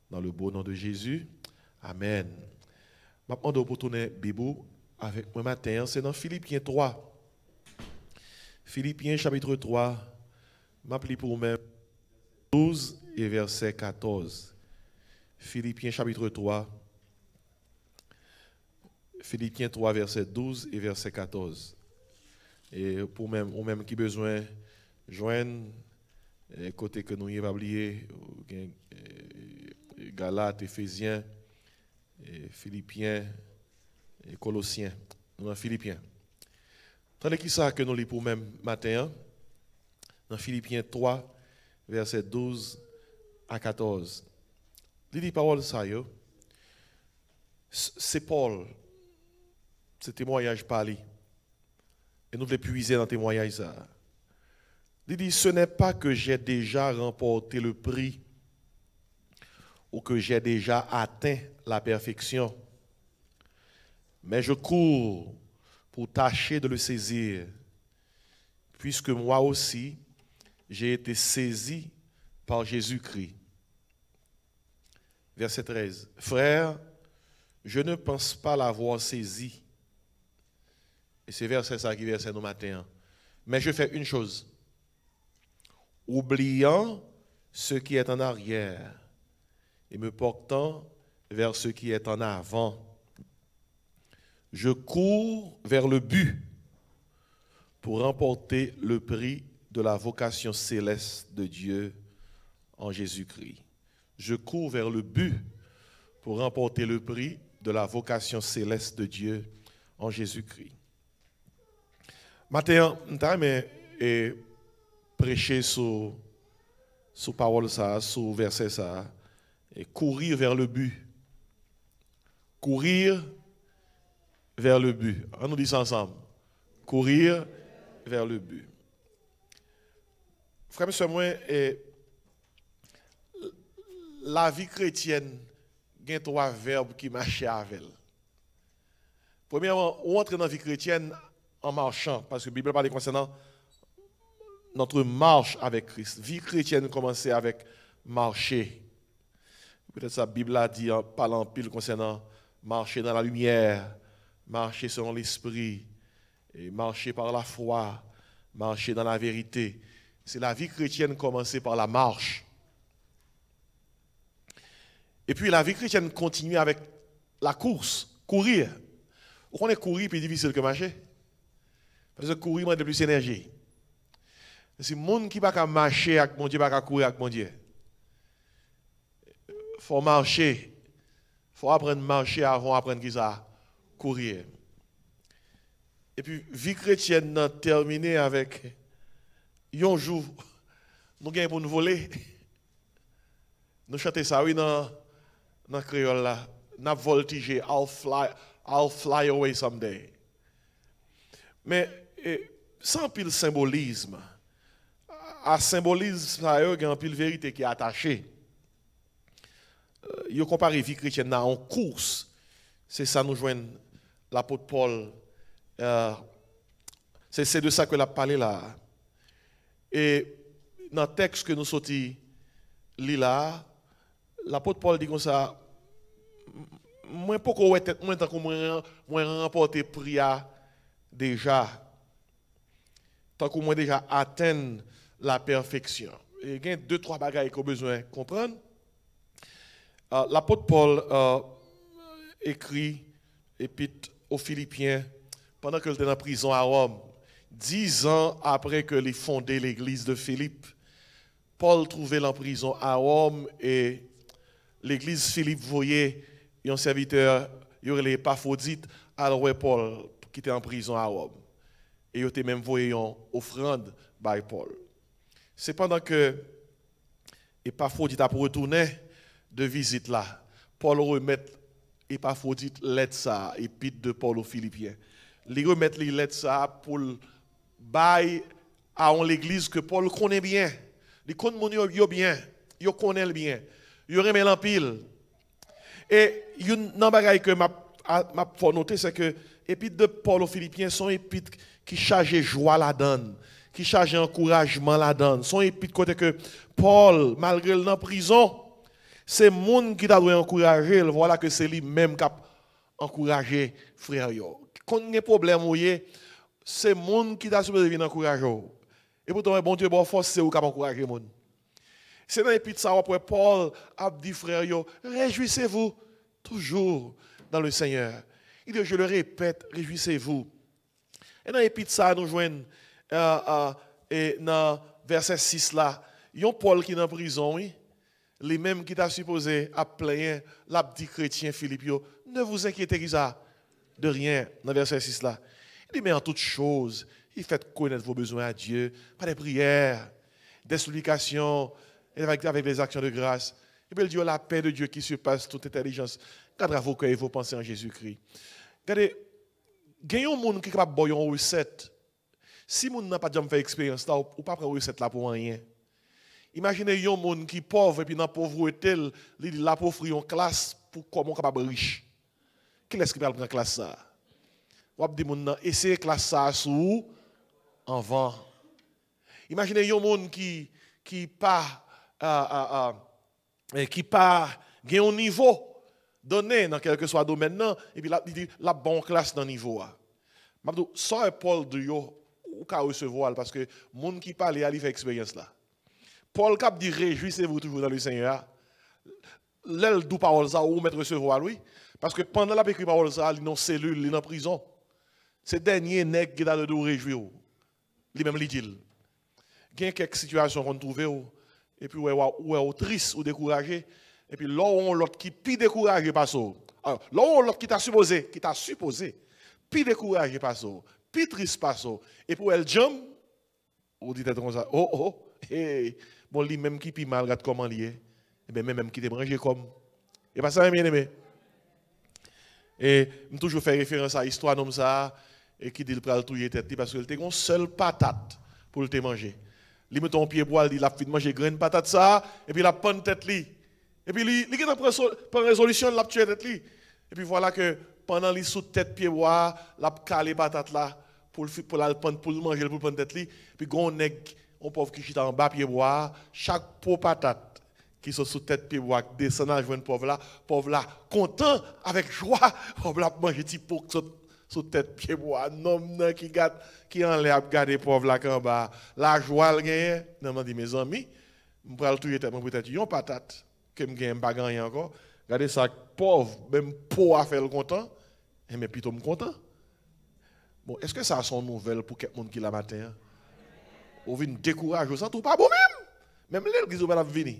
Dans le beau nom de Jésus. Amen. Je vais pour tourner Bible avec moi matin. C'est dans Philippiens 3. Philippiens chapitre 3. Je m'appelle pour vous-même 12 et verset 14. Philippiens chapitre 3. Philippiens 3, verset 12 et verset 14. Et pour même, ou même qui besoin de joindre, côté que nous y avons oublié, Galates, Éphésiens, Philippiens et Colossiens. Nous dans Philippiens. Tandis qui ça que nous lisons pour même matin, dans Philippiens 3, verset 12 à 14. Il dit parole ça, c'est Paul. Ce témoignage parlé. Et nous voulons puiser dans le témoignage. Il dit, ce n'est pas que j'ai déjà remporté le prix ou que j'ai déjà atteint la perfection, mais je cours pour tâcher de le saisir, puisque moi aussi, j'ai été saisi par Jésus-Christ. Verset 13. Frère, je ne pense pas l'avoir saisi. Et c'est verset ça qui verset nous matin. Mais je fais une chose. Oubliant ce qui est en arrière et me portant vers ce qui est en avant, je cours vers le but pour remporter le prix de la vocation céleste de Dieu en Jésus-Christ. Je cours vers le but pour remporter le prix de la vocation céleste de Dieu en Jésus-Christ. Matin, je prêcher sur parole ça, sur verset ça, et courir vers le but. Courir vers le but. On nous dit ça ensemble. Courir vers le but. Frère, monsieur, moi, la vie chrétienne, il y a trois verbes qui marchent avec elle. Premièrement, on entre dans la vie chrétienne en marchant, parce que la Bible parle concernant notre marche avec Christ. Vie chrétienne commence avec marcher. Peut-être ça, la Bible a dit, parle en pile concernant marcher dans la lumière, marcher selon l'esprit, et marcher par la foi, marcher dans la vérité. C'est la vie chrétienne commencée par la marche. Et puis la vie chrétienne continue avec la course, courir. On est courir plus difficile que marcher. Parce que courir demande plus d'énergie. Si les gens qui ne peuvent pas marcher avec mon Dieu, ne peuvent pas courir avec mon Dieu. Il faut marcher. Il faut apprendre à marcher avant d'apprendre à courir. Et puis, vie chrétienne a terminé avec un jour, nous gagnons pour nous voler. Nous chantons ça, oui, dans le créole là. Nous voltigé, I'll fly away someday. Mais sans pile symbolisme, à symbolisme, il y a un pile vérité qui est attachée. Il compare la vie chrétienne en course. C'est ça nous joignent l'apôtre Paul. C'est de ça que l'a parlé là. Et dans le texte que nous sortis là, l'apôtre Paul dit comme ça, moi pourquoi moi tant que moi remporté prix déjà, tant que moi déjà atteint la perfection. Et il y a deux trois bagages qu'on a besoin de comprendre. L'apôtre Paul écrit épître aux Philippiens pendant qu'il était en prison à Rome. 10 ans après que il fondé l'église de Philippe, Paul trouvait en prison à Rome et l'église Philippe voyait un serviteur, il y aurait les Épaphrodite, alors Paul qui était en prison à Rome. Et il était même voyé une offrande par Paul. C'est pendant que Épaphrodite a retourné de visite là, Paul remet Épaphrodite lettre ça, épître de Paul aux Philippiens. Il remet les lettres ça pour bail à l'église que Paul connaît bien. Il connaît bien, il connaît bien. Il remet l'empile. Et une bagaille que m'a noté c'est que épître de Paul aux Philippiens sont épîtres qui chargent joie la donne, qui chargent encouragement la donne. Sont épîtres côté que Paul malgré le en prison, C'est le monde qui t'a encouragé, voilà que c'est lui-même qui a encouragé frère yo. Quand il y a un problème, c'est le monde qui t'a supposé venir encourager. Et pourtant, bon Dieu, bon force, c'est vous qui avez encouragé le monde. C'est dans l'épître ça, après Paul a dit frère yo, réjouissez-vous toujours dans le Seigneur. Il dit, je le répète, réjouissez-vous. Et dans l'épître ça, nous joignons et dans verset 6 là, il y a Paul qui est en prison, oui. Les mêmes qui t'a supposé à plaindre l'abdi chrétien Philippe, ne vous inquiétez de rien, dans verset 6 là. Il dit, mais en toutes choses, il fait connaître vos besoins à Dieu, par des prières, des supplications, avec des actions de grâce. Et puis il dit, la paix de Dieu qui surpasse toute intelligence, gardera vos cœurs et vos pensées en Jésus-Christ. Regardez, il y a un monde qui est capable de boire une recette. Si le monde n'a pas déjà fait expérience là, ou pas prendre une recette là pour rien. Imaginez un monde qui est pauvre et puis dans la pauvreté, il a pour offrir une classe pour comment capable riche. Qui est-ce qui va prendre classe ça? Ou dit moun essayer classe ça sous en vent. Imaginez un monde qui pas gagne un niveau donné dans quel que soit domaine et puis il dit la bonne classe dans niveau a. M'abdou ça Paul de yo ou ka recevoir parce que monde qui parle il fait expérience là. Paul cap dit réjouissez-vous toujours dans le Seigneur. L'aile d'où parole ça ou mettre recevoir lui parce que pendant la écrit parole ça il est dans cellule, il est en prison. C'est dernier nèg qui a le dos réjouir. Lui même lui dit. Il y a quelques situations qu'on trouve et puis ou triste ou découragé et puis là on l'autre qui plus découragé par ça. Alors là on l'autre qui t'a supposé plus découragé par ça, plus triste par ça et pour elle jam ou dit comme ça hey bon lui même qui pi mal regarde comment il est et bien même qui te branché comme et pas ça bien aimé et me toujours faire référence à l'histoire comme ça et qui dit le pral touyer tête parce que il était une seule patate pour le te manger. Il met ton pied bois, il a fait manger graine patate ça et puis il a pendre tête li. Et puis il prend résolution la tuer tête li. Et puis voilà que pendant li sous tête pied bois, la caler patate là pour la prendre pour manger pour prendre tête li. Puis gon nèg on pauvre qui chita en bas pied bois, chaque pot patate qui sont sous tête pied bois descend à joindre pauvre là content avec joie, pauvre là manger petit pot sous tête pied bois non qui gâte qui en l'air garder pauvre là en bas la joie le gagne non m'a dit mes amis me pral touyer tête peut-être yon patate que me gagne pas gagner encore regardez ça pauvre même pour à faire le content et mais plutôt me content bon est-ce que ça sont nouvelle pour quelqu'un monde qui la matin ou vinn décourager ça tout pas bon même l'église va venir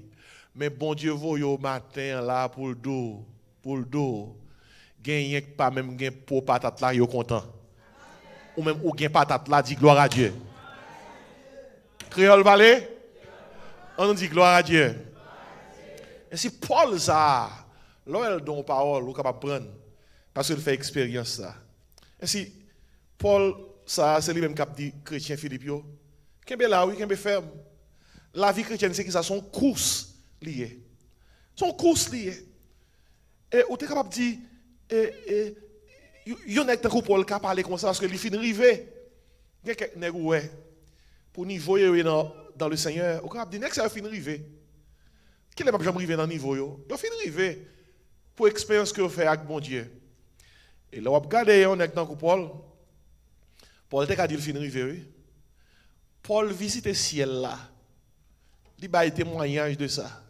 mais bon Dieu voye au matin là pour le dos gagner pas même gain pour patate là yo content ou même ou gain patate là dit gloire à Dieu créole parler on dit gloire à Dieu et si Paul ça là elle donne parole ou capable prendre parce qu'il fait expérience ça et si Paul ça c'est lui même qui a dit chrétien Philippe yo kembe là oui kembe ferme la vie chrétienne c'est que ça son course lié et ou tu es capable de dire yon nek tant Paul ka parler comme ça parce que il fin rivé gen quelques nèg ouais pour niveau dans le Seigneur ou capable dire nek ça fin rivé qui n'est pas jamais rivé dans niveau yo fin rivé pour expérience que fait avec bon Dieu et là on regarder yon nek tant Paul te ka dit il fin rivé oui Paul visite ciel là il ba témoignage de ça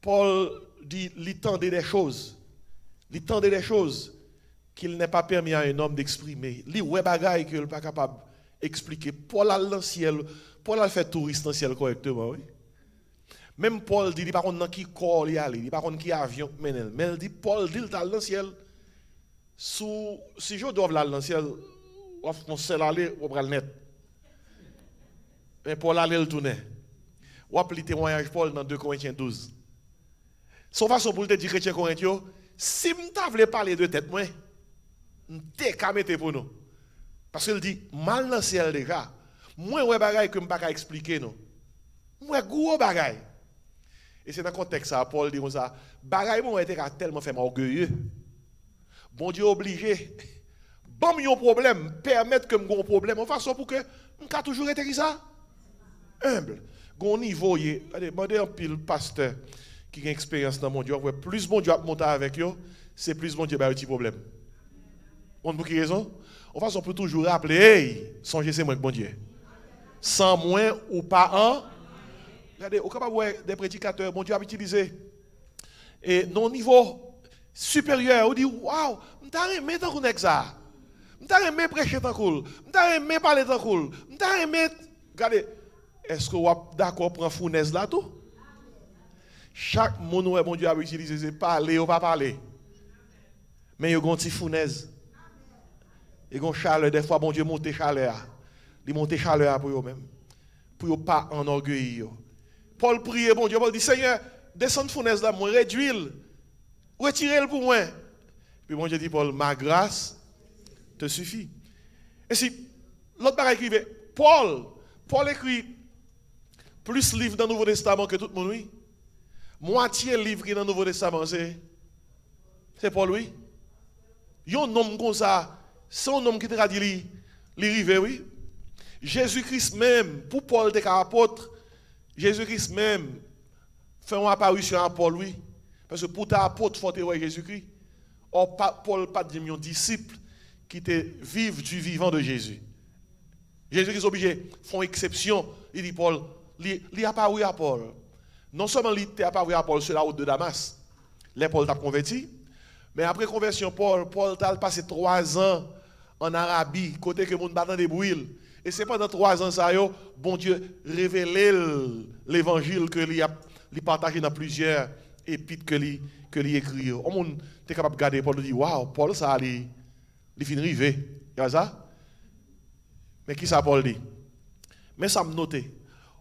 Paul dit il tendait des choses qu'il n'est pas permis à un homme d'exprimer. Li ouais bagaille que il pas capable d'expliquer. Paul a dans ciel, Paul a fait touriste dans ciel correctement, oui. Même Paul dit par contre dans qui corps il aller, par contre qui avion menel. Mais il dit Paul dit dans le ciel sous si je dois aller dans le ciel, on seul aller on va le net. Mais Paul allait le tourner. Ou appli témoignage Paul dans 2 Corinthiens 12. Son façon pour te dire chrétien Corinthiens si m'ta voulais parler de tête moi m'te ka mettre pour nous parce qu'il dit mal dans ciel déjà moi ouais bagaille que m'pa ka expliquer non moi gros bagaille et c'est dans contexte ça Paul dit comme ça bagaille moi était tellement fait orgueilleux bon Dieu obligé bon yon problème permettre que m'gon problème en façon pour que m'ka toujours être ça humble gon niveau y allez demander un pile pasteur qui ont une expérience dans mon Dieu, plus bon Dieu a monté avec eux, c'est plus bon Dieu a un petit problème. On pour quelle raison? En fait, on peut toujours rappeler, hey, songez c'est moi que bon Dieu. Sans moins ou pas un. Regardez, au capable des prédicateurs, bon Dieu a utilisé. Et non niveau supérieur, on dit, waouh, je t'ai aimé tant qu'on est ça. Je t'ai aimé prêcher tant cool. Je t'ai aimé parler tant cool. Je t'ai aimé. Regardez, est-ce que vous êtes d'accord pour prendre fournaise là tout? Chaque mot, bon Dieu a utilisé, c'est parler ou pas parler. Mais il y a une petite fournaise. Il y a une chaleur. Des fois, bon Dieu monte chaleur. Il monte chaleur pour eux-mêmes. Pour ne pas enorgueillir. Paul prie, bon Dieu, Paul dit, Seigneur, descends fournaise là, moi, réduis-le. Retirez-le pour moi. Puis bon Dieu dit, Paul, ma grâce te suffit. Et si l'autre part écrivait, Paul écrit plus de livres dans le Nouveau Testament que tout le monde, oui. Moitié livre qui est dans le Nouveau Testament, c'est Paul, oui. Il y a un homme comme ça, c'est un homme qui t'a dit, rivé, oui. Jésus-Christ même, pour Paul était apôtre, Jésus-Christ même fait une apparition à Paul, oui. Parce que pour ta apôtre, il faut voir Jésus-Christ. Or, Paul pas dit un disciple qui était vivre du vivant de Jésus. Jésus-Christ est obligé de faire une exception. Il dit Paul, il a apparu à Paul. Non seulement il a apparu à Paul sur la route de Damas, là Paul t'a converti, mais après conversion, Paul t'a passé 3 ans en Arabie, côté que le monde battant des bruits. Et c'est pendant 3 ans, ça, bon Dieu révélé l'évangile que il partagé dans plusieurs épîtres que il écrit. On monde est capable de regarder Paul et dire waouh, Paul ça il finit rivé. C'est ça? Mais qui ça Paul dit? Mais ça me note.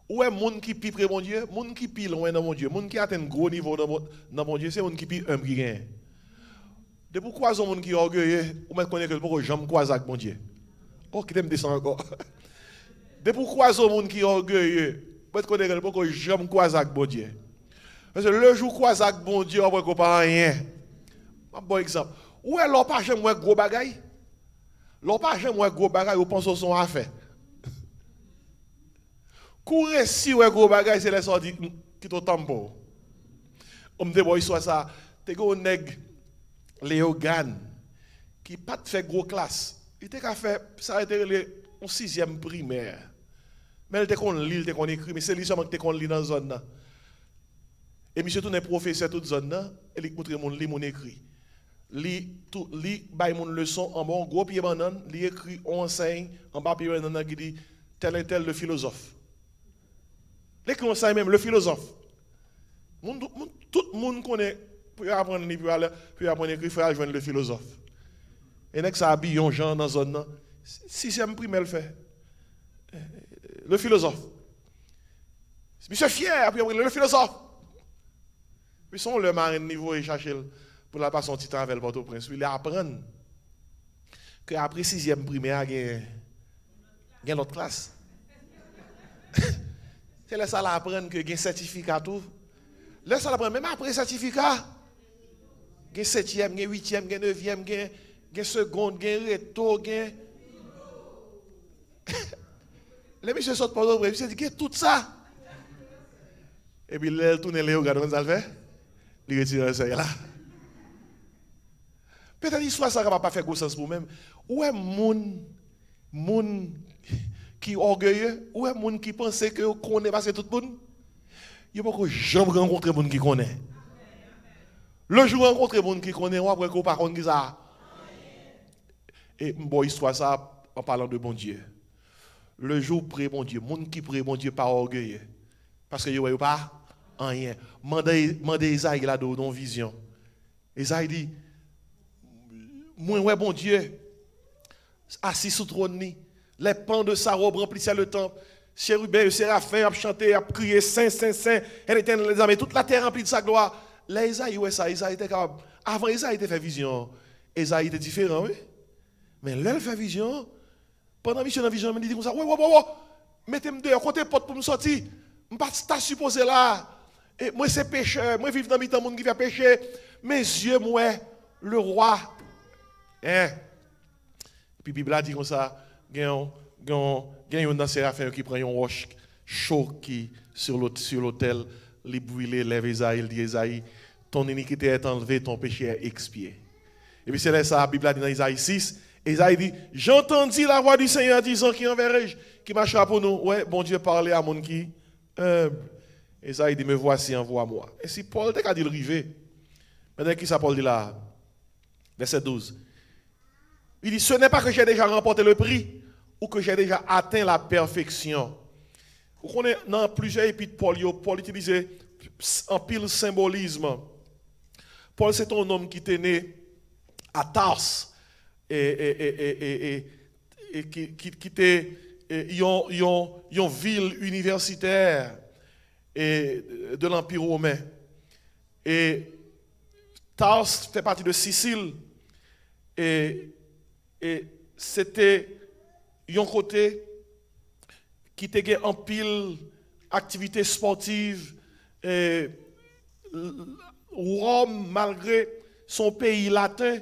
Où est monde qui pille près mon Dieu, monde qui pille loin dans mon Dieu, monde qui atteint un gros niveau dans mon Dieu, c'est monde qui pille humble qui gagne. De pourquoi les gens qui sont orgueilleux, ou même connaît que pour jamais croiser avec mon Dieu. Oh, qui t'aime descendre encore. De pourquoi les gens qui sont orgueilleux, vous connaissez que pour jamais croiser avec mon Dieu. Parce que le jour croiser avec mon Dieu, on ne pas rien. Un bon exemple. Où est l'on pas jamais gros bagaille? L'on pas jamais gros bagaille, on pense au son affaire. Courir si ouais gros bagaille, c'est les sorties qui te tambo. On me dit bon histoire ça, t'es go nèg Léo Gann qui pas fait gros classe. Il était qu'à faire ça était en 6e primaire. Mais il était qu'on lit, il était qu'on écrit, mais c'est lui seulement qui était qu'on lit dans zone là. Et monsieur tout est professeur toute zone là, et il montre mon lit mon écrit. Li bail mon leçon en bon gros pied banane, li écrit on enseigne en bas pied banane qui dit tel et tel le philosophe. Les conseils même, le philosophe. Tout le monde connaît, pour apprendre à écrire, il faut joindre le philosophe. Et dès que ça habille un gens dans la zone, 6e primaire le fait. Le philosophe. Monsieur fier, puis le philosophe. Puis son le marin de niveau et chercher pour la passer son petit temps avec le Port-au-Prince. Il apprend qu'après 6e primaire, il y a l'autre classe. C'est là ça l'apprendre que il y a un certificat tout. Là ça l'apprendre même après certificat. Il y a 7e, il y a 8e, il y a 9e, il y a seconde, il y a retour, il y a les messieurs sortent par le il dit tout ça. Et puis là il tourne les regarde comment ça le fait. Il retire ça là. Peut-être l'histoire ça va pas faire gros sens pour même. Où est moun qui est orgueilleux, ou est moun qui pense que connaît parce que tout le monde, il n'y a pas jamais rencontré moun qui connaît. Le jour rencontré moun qui connaît, ou après qu'on pas connaît ça. Et bon histoire ça en parlant de bon Dieu. Le jour près bon Dieu, moun qui près bon Dieu pas orgueilleux parce que yo pas rien. Mandez Isaïe là dans vision. Isaïe dit moi ouais bon Dieu assis sous trône ni. Les pans de sa robe remplissaient le temple. Chérubins et séraphins ont chanté, ont crié Saint, Saint, Saint. Elle était dans les armées. Toute la terre remplie de sa gloire. Là, Isaïe, ouais, ça, Isaïe était capable. Avant, Isaïe était fait vision. Isaïe était différent, oui. Mais là, il fait vision. Pendant mission dans vision, il dit comme ça, ouais, mettez-moi dehors, côté porte pour me sortir. Je ne suis pas supposé là. Et moi, c'est pécheur. Moi, je vis dans le monde qui fait pécher. Mes yeux, moi, le roi. Hein? Puis la Bible a dit comme ça. Il y a un séraphin qui prend une roche chaud qui sur l'autel les brûler, lève Esaïe, il dit Esaïe, ton iniquité est enlevée, ton péché est expié. Et puis c'est là ça, la Bible a dit dans Esaïe 6, Esaïe dit, j'entendis la voix du Seigneur disant, qui enverrai-je, qui marchera pour nous. Ouais, bon Dieu parlait à mon qui Esaïe dit, me voici, envoie-moi. Et si Paul t'a dit le rivet, maintenant qui ça Paul dit là, verset 12, il dit, ce n'est pas que j'ai déjà remporté le prix, ou que j'ai déjà atteint la perfection. Vous connaissez, dans plusieurs épîtres, Paul utilisait un pile symbolisme. Paul, c'est un homme qui était né à Tars et qui était une ville universitaire de l'Empire romain. Et Tars fait partie de Sicile et c'était un côté qui était en pile activité sportive. Rome, malgré son pays latin,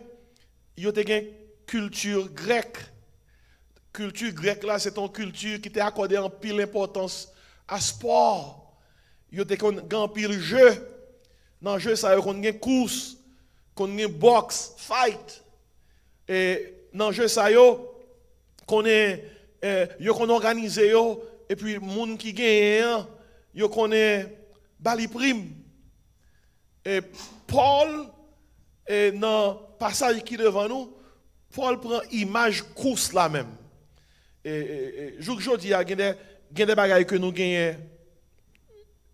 il y a une culture grecque. Culture grecque là, c'est une culture qui était accordée en pile importance à sport. Il y a un pile jeu. Dans le jeu, ça y a une course, une boxe, fight. Et dans le jeu, ça y a qu'on organise, et puis les gens qui gagnent, ils connaissent bali prime. Et Paul, dans le passage qui est devant nous, Paul prend image course là même. Et aujourd'hui, il y a des bagages que nous gagnons,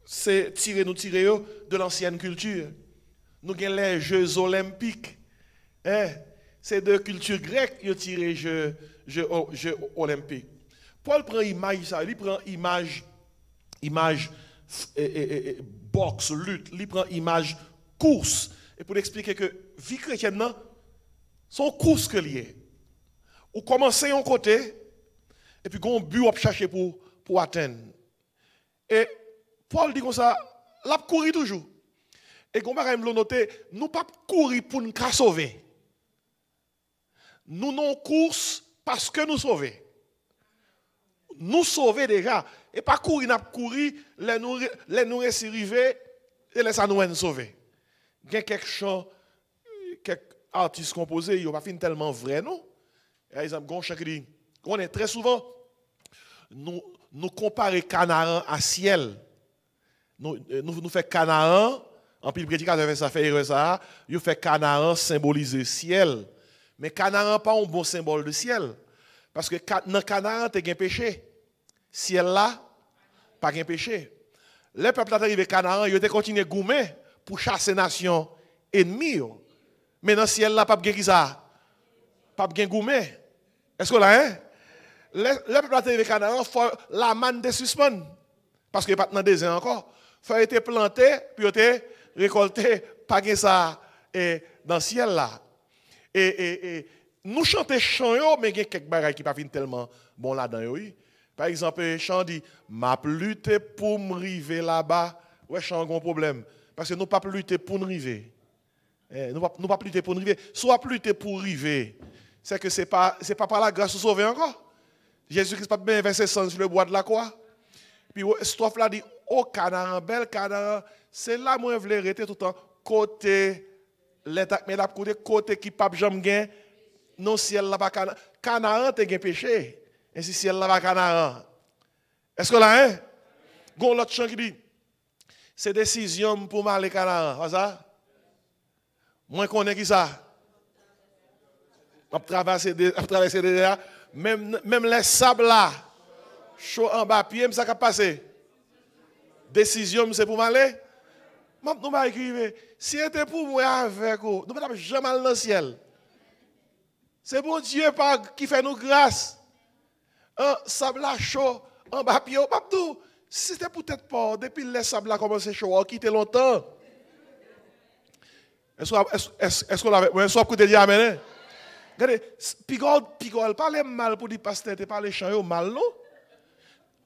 c'est tirer de l'ancienne culture. Nous gagnons les Jeux olympiques. C'est de culture grecque qui tiré Jeux olympiques. Paul prend image ça, il prend image boxe, lutte, il prend image course. Et pour expliquer que vie chrétienne, son course que lié. Ou commencer un côté, et puis un but à chercher pour atteindre. Et Paul dit comme ça, l'a courir toujours. Et comme on l'a noté, nous ne pas courir pour nous sauver. Nous non course parce que nous sauvons. Nous sauver déjà. Et pas courir, nous courir, les nous arriver et les nous sauver. Il y a quelques chants, quelques artistes composés, ils n'ont pas fini tellement vrai, non? Par exemple, on est très souvent, nous comparer Canaan à ciel. Nous faisons Canaan, en plus le prédicateur ça fait ça, il fait Canaan symboliser ciel. Mais Canaan n'est pas un bon symbole de ciel. Parce que dans Canaan, tu as un péché. Ciel là, pas un péché. Les peuples arrivés à Canaan, ils ont continué à goumer pour chasser les nations ennemies. Mais dans le ciel là, pas de ça. Pas de goumer. Est-ce que là, hein? Les peuples arrivés à Canaan, la manne de suspend. Parce qu'il n'y a pas de désert encore. Il faut être planté, puis être récolté, pas de ça dans le ciel là. Et nous chantons chant, mais il y a quelques bagages qui ne sont pas tellement bons là-dedans. Par exemple, le chant dit m'a lutter pour me river là-bas. Ouais, chant a un problème. Parce que nous ne pas lutter pour nous river. Nous ne pas lutter pour nous river. Soit lutter pour river. C'est que ce n'est pas par la grâce de sauver encore. Jésus-Christ n'a pas bien versé sang sur le bois de la croix. Puis, cette strophe là dit oh, Canaan, bel Canaan, c'est là que je voulais rester tout le temps. Côté. Mais la côté qui pape jamais gain non ciel là pas Canaan te gain péché et si ciel là pas Canaan est-ce que là hein gon l'autre chant qui dit c'est décision pour m'aller Canaan ça moi connais qui ça a traverser déjà même les sables là chaud en bas pied ça qui passer décision c'est pour m'aller nous va écrire si c'était pour moi avec vous, nous ne pouvons jamais aller dans le ciel. C'est bon Dieu qui fait nous grâce. Un sable chaud, en bas pied, si c'était peut-être pas, depuis que les sables commencé chaud, on quitté longtemps. Est-ce qu'on l'avait? Est-ce qu'on dire amen? Regardez, Pigol, parle mal pour dire pasteur, tu parles chant mal, non?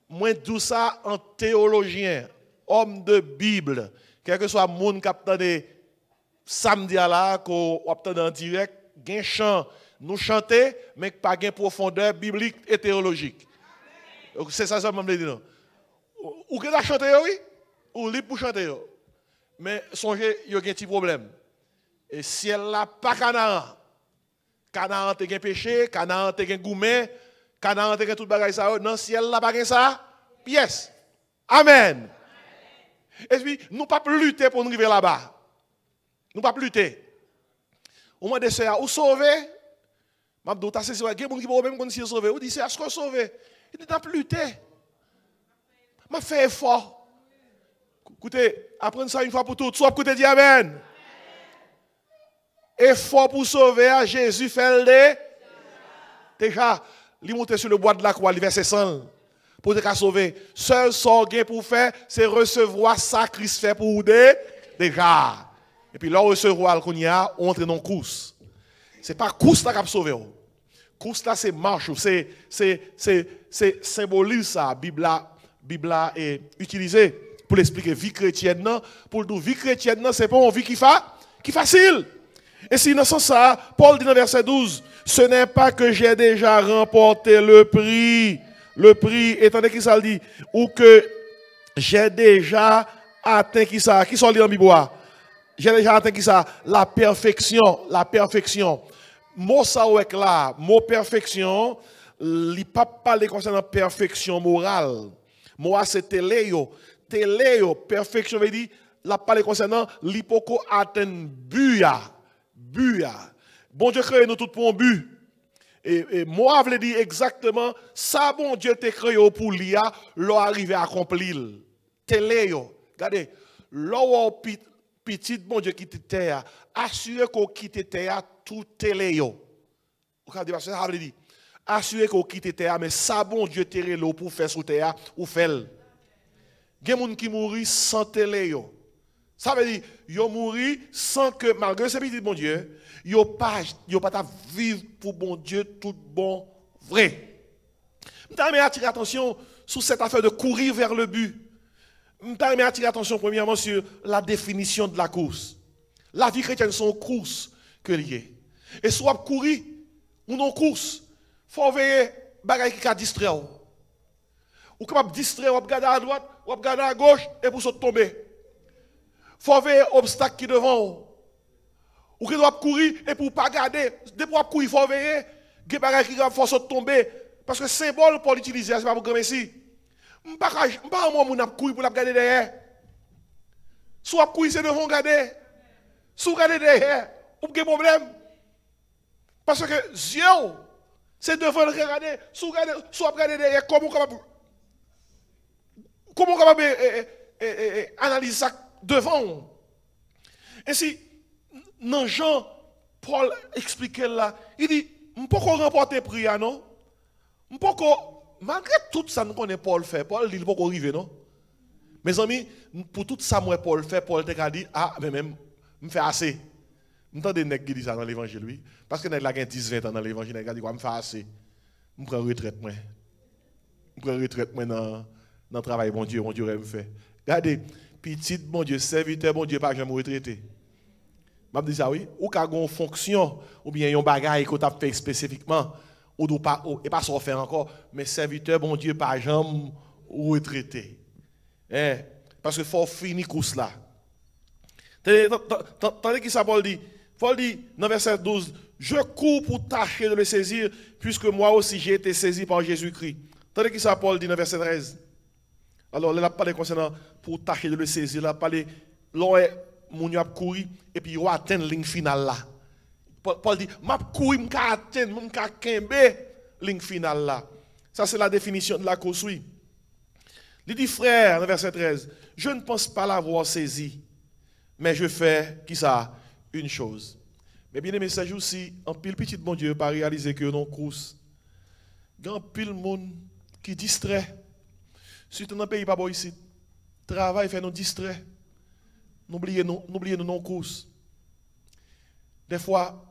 Moi, tout ça en théologien, homme de Bible. Quel que soit le monde qui a des samedi là, qu'on a en direct, un chant, nous chanter, mais pas de profondeur biblique et théologique. C'est ça que je veux dire. Ou que la chanter, oui? ou libre pour chanter. Mais songez, il y a un petit problème. Et si elle n'a pas Canaan, Canaan a un péché, Canaan a un gourmet, Canaan a tout bagage ça, non, si elle n'a pas ça, pièce. Amen. Et puis, nous ne pouvons pas lutter pour nous arriver là-bas. Nous ne pouvons pas lutter. Au moins de ça, ou sauver, je dis, c'est ça, il y a des gens qui vont même quand ils sauver. Ou dit, c'est à ce qu'on sauve. Il dit, pas lutter. Je fais effort. Écoutez, apprenez ça une fois pour toutes. Soit écoutez, dis Amen. Effort pour sauver, à Jésus fait le déjà, il monte sur le bois de la croix, il verset 100. Pour te sauver. Seul son gain pour faire, c'est recevoir sacrifice fait pour vous déjà. Et puis là, recevoir qu'on y a, on entre dans la course. Ce n'est pas course là qui a sauvé. Course là, c'est marche. C'est symbolise ça. Bible est utilisée pour l'expliquer vie chrétienne. Pour dire vie chrétienne, ce n'est pas une vie qui est facile. Et si dans ce sens ça, Paul dit dans verset 12, ce n'est pas que j'ai déjà remporté le prix. Le prix, étant donné qu'il ça dit, ou que j'ai déjà atteint qui ça, qui sont liés dans la Bible. J'ai déjà atteint qui ça, la perfection, la perfection. Mot ça ou là, mot perfection, il pas parler concernant perfection morale. Moi c'est téléo, perfection veut dire la parler concernant l'hypoko atteindre buya. Bon Dieu crée nous tout pour un but. Et moi, je veux dire exactement, ça, bon Dieu t'a créé pour l'IA, l'on arrive à accomplir. Téléo. Regardez, l'on petit bon Dieu qui t'était, assurez qu'on quitte terre, tout téléo. Regardez, ça veut dire, assurez qu'on quitte terre, mais ça, bon Dieu t'a créé pour faire sous terre, ou faire. Il y a des gens qui mourent sans téléo. Ça veut dire, ils mourent sans que, malgré ce petit bon Dieu, ils n'ont pas vivre pour bon Dieu tout bon vrai. Je vais attirer l'attention sur cette affaire de courir vers le but. Je vais attirer l'attention premièrement sur la définition de la course. La vie chrétienne, c'est une course que liée. Et soit courir ou non course, il faut veiller à ce qui a distrait. Ou capable de distraire, ou regarder à droite, ou regarder à gauche, et pour se tomber. Il faut veiller obstacle qui devant. Ou qui doit courir et pour ne pas garder. Dès pour courir, il faut veiller. Il y a des gens qui vont tomber. Parce que le symbole pour l'utiliser, ce n'est pas pour ici. Je ne sais pas si je courir pour la garder derrière. Soit courir, c'est devant garder. Soit garder derrière. Ou pas de problème. Parce que Dieu, c'est devant le regarder. Soit garder derrière. Comment on peut analyser ça devant? Ainsi, dans Jean, Paul explique là, il dit, je ne peux pas remporter le prix, non? Malgré tout ça, nous connaissons Paul fait. Paul dit, il ne peut pas arriver, non? Mes amis, pour tout ça, moi, Paul fait, Paul t'a dit, ah, mais même, je fais assez. Je entends des nègres qui disent ça dans l'évangile, lui. Parce que nègres qui ont 10-20 ans dans l'évangile, ils disent, je fais assez. Je prends retraite, moi. Je prends retraite, moi, dans le travail, mon Dieu, me fait. Regardez, petit, bon Dieu, serviteur, bon Dieu, pas jamais retraité. Je dis ça, oui. Ou quand une fonction, ou bien un bagage qu'on a fait spécifiquement, ou pas, et pas ça faire encore, mais serviteur, bon Dieu, pas jamais retraité. Parce qu'il faut finir course là. Tandis que ça, Paul dit, dans verset 12, je cours pour tâcher de le saisir, puisque moi aussi j'ai été saisi par Jésus-Christ. Tandis que ça, Paul dit dans verset 13. Alors, il a parlé concernant pour tâcher de le saisir, il a parlé, mon a couru et puis il a atteint la ligne finale là. Paul dit, m'a couru, m'a atteint, m'a kembe la ligne finale là. Ça c'est la définition de la course, oui. Il dit, frère, dans verset 13, je ne pense pas l'avoir saisi, mais je fais, qui ça, une chose. Mais bien aimé, ça joue aussi, en pile petit bon Dieu, pas réaliser que non course. Il y a un pile monde qui distrait. Surtout dans le pays, pas bon ici. Travail fait nous distrait. N'oubliez nous non course. Des fois,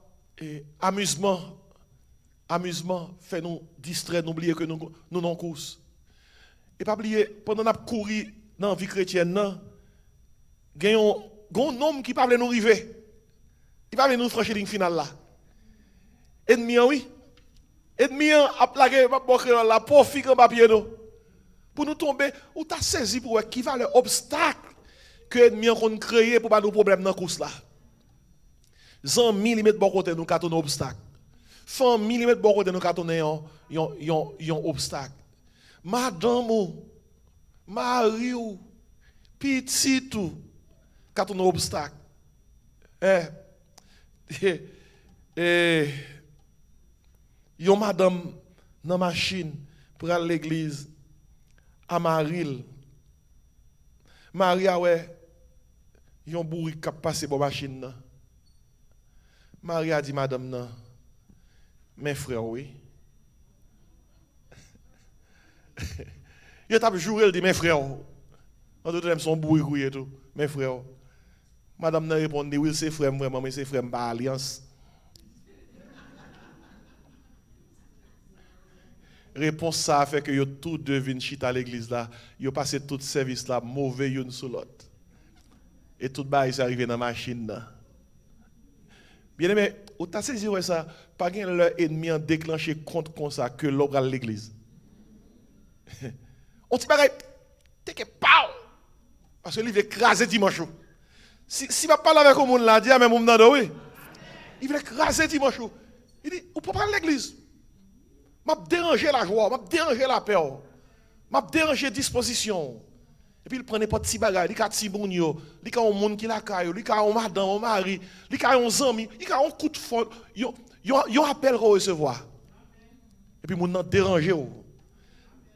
amusement fait nous distraire, n'oubliez que nous non course. Et pas oublier, pendant qu'on couru dans la vie chrétienne, il y a un homme qui parle nous arriver. Il parle nous franchir la ligne finale là. Ennemi, oui. Ennemi a plagué la profite en papier. Pour nous tomber, ou t'as saisi pour qui va l'obstacle que ennemi qu'on créé pour pas nos problèmes dans course là. Zami li met bon côté nous cartonner obstacle. Famille li met bon côté nous cartonner yon obstacle. Madame ou mari ou petit ou cartonner obstacle. Yon madame dans machine pour aller à l'église à Maril. Maria ouais yon bourri qui passe pour machine nan. Maria dit madame nan mes frères oui. Yo t'a joué elle dit mes frères. En tout temps son bourri et tout mes frères. Madame nan répond oui c'est frère vraiment mais c'est frère pas alliance. Réponse ça fait que yo tout devine chita à l'église là, yo passé tout service là mauvais une sur l'autre. Et tout bail c'est arrivé dans la machine là. Bien aimé, ou t'as saisi ça, pas gain leur ennemi en déclenché contre comme ça que l'obra à l'église. On t'y paraît t'es que pau parce que il veut écraser dimanche. Si va parler avec le monde là, dit à même monde oui. Il veut écraser dimanche. Il dit ou pas parler à l'église. M'a dérangé la joie, m'a dérangé la paix, m'a dérangé disposition. Et puis il prend n'importe petit bagage, il a petit bonio, il a un monde qui la caille, il a un madame, un mari, il a un ami, il a un coup de fond, il appelle pour recevoir. Et puis mon dérangé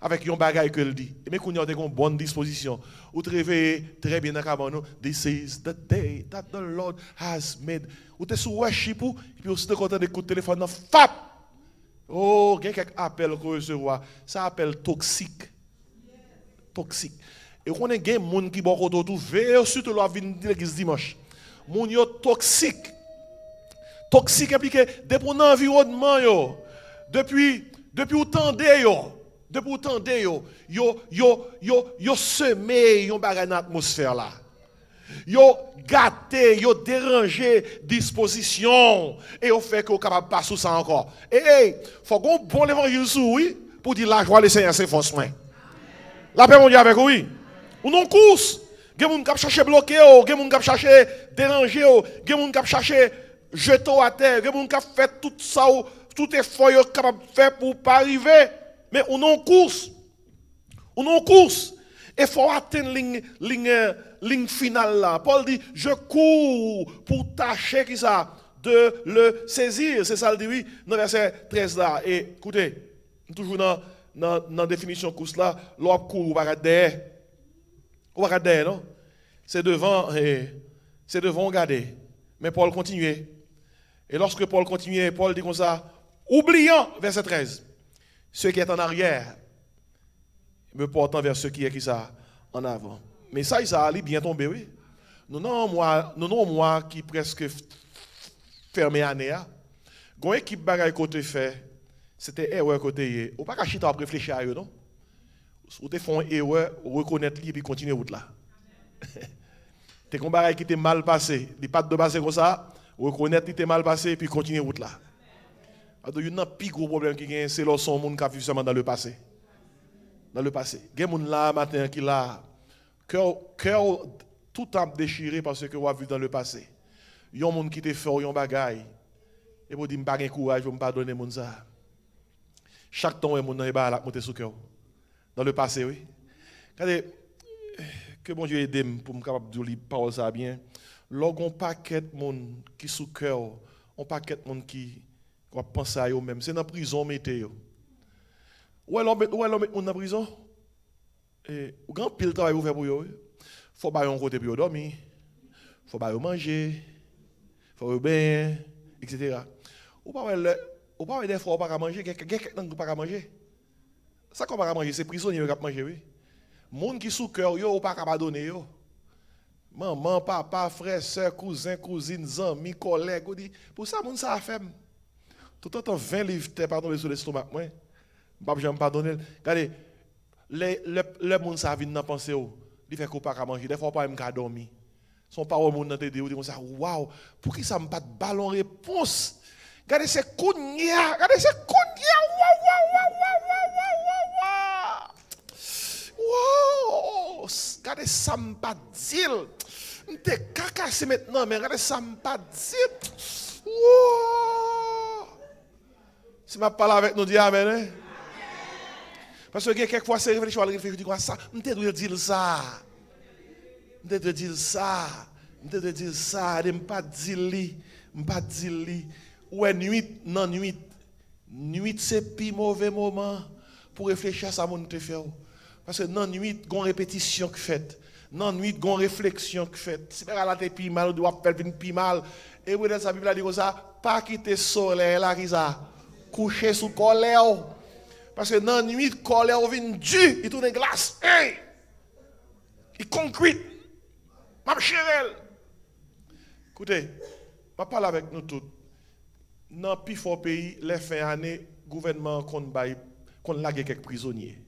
avec un bagage que il dit. Et mais qu'on a une bonne disposition. Ou te réveiller très bien dans cabane, this is the day that the Lord has made. Ou te sous worship et puis aussi te content de coup de téléphone fap. Oh, il y a quelques appels qu'on recevoir. Ça appelle toxique. Toxique. Et on a des gens qui sont autour, surtout la vie de l'église dimanche. Moun yo toxique. Toxique impliqué depuis l'environnement. Depuis autant de yo semé yon bagay dans l'atmosphère là. Yo gâté, yo dérangé disposition et au fait qu'on capable pas sous ça encore. Et faut qu'on bon l'évangile sous oui pour dire la joie le Seigneur c'est fond soin. La paix mon Dieu avec oui. Ou non course, gen moun k'ap chercher bloquer, gen moun k'ap chercher déranger, gen moun k'ap chercher jeter à terre, gen moun k'ap fait tout ça tout effort yo capable faire pour pas arriver. Mais ou non course. Ou non course. Et faut atteindre ligne finale là. Paul dit, je cours pour tâcher qui ça, de le saisir. C'est ça le dit, oui, dans verset 13 là. Et écoutez, toujours dans la définition course là, l'on court, ou pas regarder. Ou pas regarder, non? C'est devant, regarder. Mais Paul continue. Et lorsque Paul continue, Paul dit comme ça, oubliant, verset 13, ce qui est en arrière, me portant vers ce qui est qui ça en avant. Mais ça, il est bien tombé, oui. Nous non moi qui presque fermé année. Gon équipe bagaille côté fait, c'était erreur côté. Ou pas cacher à réfléchir à eux, non? Ou te font erreur, reconnaître lui et puis continuer route là. T'es qu'on bagaille qui était mal passé, il pas de passer comme ça, reconnaître qui était mal passé et puis continuer route là. Alors il y a un plus gros problème qui gagne, c'est lorsqu'on monde qui a vécu seulement dans le passé. Dans le passé. Il y a des gens là matin qui là cœur tout a déchiré parce que on a vu dans le passé. Il y a des gens qui te fait un bagaille et pour dire pas de courage pour me pardonner mon ça. Chaque temps mon nan ba la monter sous cœur. Dans le passé oui. Regardez que bon Dieu aide pour me capable de lire parole ça bien. Lorsqu'on paquet monde qui sous cœur, on paquet monde qui va penser à eux même, c'est dans prison mettez yo. Où est l'homme dans prison? Et grand pile travail ouvert pour eux. Faut ba un côté pour dormir. Faut ba manger. Faut bien etc. Ou pas des fois pas manger, quelqu'un pas manger. Ça qu'on pas manger, c'est prisonnier qui manger oui. Monde qui sous cœur yo pas capable donner yo. Maman, papa, frère, soeur, cousin, cousine, amis, collègues, dit pour ça monde ça a fait. Tout le temps 20 livres t'es pardonné sur l'estomac moi. Pas jamais pardonner. Regardez le monde ça vient dans penser il fait qu'on pas manger, des fois pas même dormir. Son parole monde dans te dit comme ça waouh, pour qui ça me pas de ballon réponse. Regardez c'est kounya, regardez c'est kounya. Wow. regardez ça, me pas dire. M'te cacassé maintenant, mais regardez ça, me pas dire. Wow. Si je parle avec nous, dis amen. Hein? Parce que quelquefois, c'est réfléchir, je dis quoi ça? Je dois dire ça. Je dois dire ça. Je dois dire ça. Je ne pas dire. Je ne pas dire. Ouais, nuit, non, nuit. Nuit, c'est le plus mauvais moment pour réfléchir à ça, mon te fait. Parce que non, nuit, il y a une répétition qui fait. Non, nuit, il y a une réflexion qui fait. Si vous avez plus mal, vous devez faire plus mal. Et vous dans sa Bible, dit ça, pas quitter le soleil, là, qui ça, coucher sous colère. Parce que dans la nuit, le colère vient dur, il tourne glace. Hey! Il concrète. Ma chérelle. Écoutez, je parle avec nous tous. Dans le plus fort pays, les fins d'année, le gouvernement qu'on lague quelques prisonniers.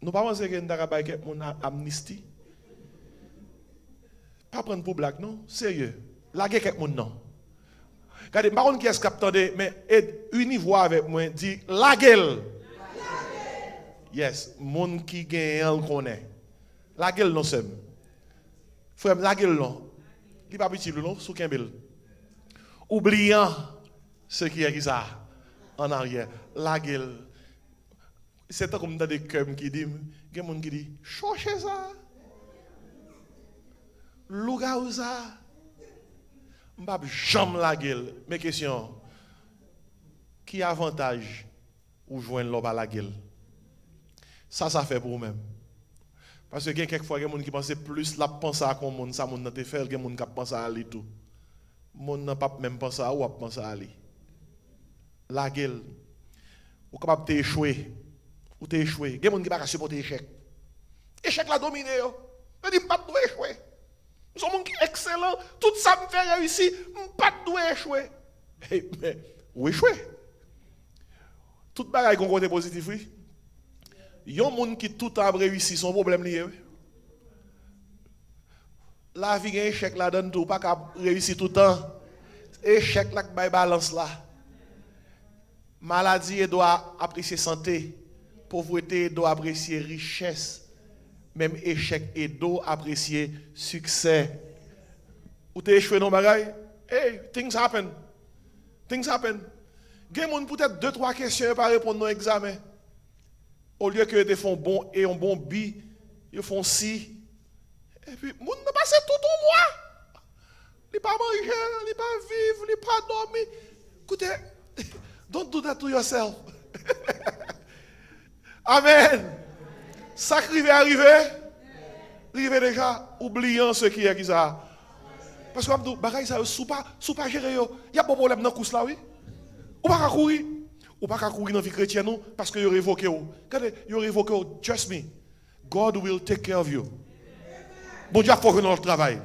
Nous ne pensons pas que nous avons quelques amnistie. Pas prendre pour blague, non? Sérieux. Lague quelques non. Regardez, je ne sais pas qui est-ce qui mais une voix avec moi dit lague. Yes, monde qui gagne, on connaît. Lague non, c'est. Frère, lague non. Il n'y a pas petit non, sous Kembel. Oubliant ce qui est ça en arrière. Lague. C'est comme dans des cœurs qui disent, il y a des gens qui disent, cherchez ça. Louga ou ça. Je ne vais jamais la gueule. Mais question, qui avantage ou joindre l'homme à la gueule? Ça fait pour vous-même. Parce que quelquefois, il y a des gens qui pensent plus la pensée à comme monde, ça monde n'a pas fait, il y a des gens qui pensent à aller tout. Monde n'a pas même pensé à ou à penser à aller. La gueule. Ou capable d'échouer. Ou t'échouer. Il y a des gens qui ne peuvent pas supporter l'échec. L'échec l'a dominé. Je dis, je ne peux pas échouer. Nous sommes excellents. Tout ça me fait réussir. Je ne peux pas échouer. Mais, où échouer? Tout le monde qui a un côté positif, oui. Il y a des gens qui tout le temps réussi, son problème lié. La vie a un échec là donne tout, pas qu'à réussir tout le temps. Échec là qui balance là. Maladie doit apprécier santé. Pauvreté doit apprécier richesse. Même échec et doit apprécier succès. Ou t'es échoué dans le bagage? Hey, things happen. Things happen. Il y a peut-être 2-3 questions pour répondre à nos examens. Au lieu que ils font bon et un bon bi, ils font si. Et puis, les gens ont passé tout au mois. Ils ne pas manger, ils ne pas vivre, ils ne pas dormir. Écoutez, don't do that to yourself. Amen. Ça qui va arriver, déjà, oubliant ce qui est qui ça. Parce que vous avez ça, sous pas gérer, il y a pas de problème dans le course là, oui. Ou pas courir. Ou pas courir dans la vie chrétienne, non, parce que vous révoqué. Regardez, vous révoqué, trust me. God will take care of you. Bon Dieu a fait notre travail.